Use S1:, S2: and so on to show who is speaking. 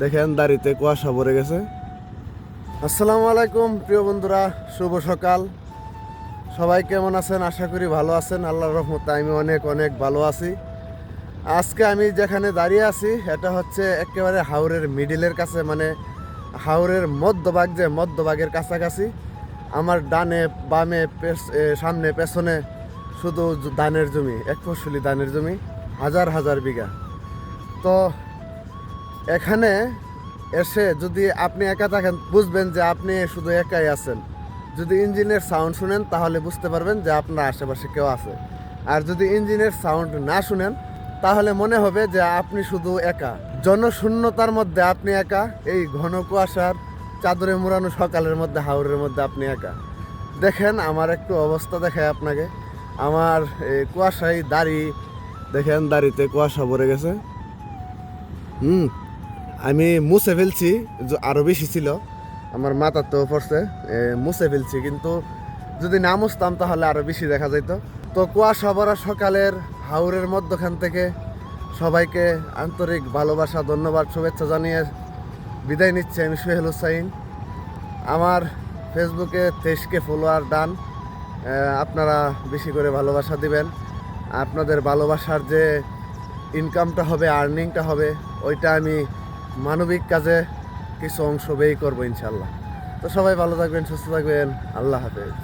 S1: দেখেন দাড়িতে কুয়াশা ভরে গেছে। আসসালামু আলাইকুম প্রিয় বন্ধুরা, শুভ সকাল। সবাই কেমন আছেন? আশা করি ভালো আছেন। আল্লাহর রহমতে আমি অনেক অনেক ভালো আছি। আজকে আমি যেখানে দাঁড়িয়ে আছি এটা হচ্ছে একেবারে হাওরের মিডিলের কাছে, মানে হাওরের মধ্যভাগ, যে মধ্যভাগের কাছাকাছি। আমার ডানে বামে সামনে পেছনে শুধু ধানের জমি, এক ফসলি ধানের জমি, হাজার হাজার বিঘা। তো এখানে এসে যদি আপনি একা থাকেন বুঝবেন যে আপনি শুধু একাই আছেন। যদি ইঞ্জিনের সাউন্ড শুনেন তাহলে বুঝতে পারবেন যে আপনার আশেপাশে কেউ আছে। আর যদি ইঞ্জিনের সাউন্ড না শুনেন তাহলে মনে হবে যে আপনি শুধু একা, জনশূন্যতার মধ্যে আপনি একা, এই ঘন কুয়াশার চাদরে মোড়ানো সকালের মধ্যে, হাওরের মধ্যে আপনি একা। দেখেন আমার একটু অবস্থা দেখায় আপনাকে। আমার এই কুয়াশায় দাড়ি, দেখেন দাড়িতে কুয়াশা ভরে গেছে। আমি মুছে ফেলছি, আরও বেশি ছিল, আমার মাথাতেও পড়ছে, মুছে ফেলছি, কিন্তু যদি না মুছতাম তাহলে আরও বেশি দেখা যেত। তো কুয়াশা ভরা সকালের হাওরের মধ্যখান থেকে সবাইকে আন্তরিক ভালোবাসা, ধন্যবাদ, শুভেচ্ছা জানিয়ে বিদায় নিচ্ছি আমি সোহেল হুসাইন। আমার ফেসবুকে 23K ফলোয়ার ডান। আপনারা বেশি করে ভালোবাসা দিবেন। আপনাদের ভালোবাসার যে ইনকামটা হবে, আর্নিংটা হবে, ওইটা আমি মানবিক কাজে কিছু অংশ ব্যয় করবো ইনশাল্লাহ। তো সবাই ভালো থাকবেন, সুস্থ থাকবেন। আল্লাহ হাফেজ।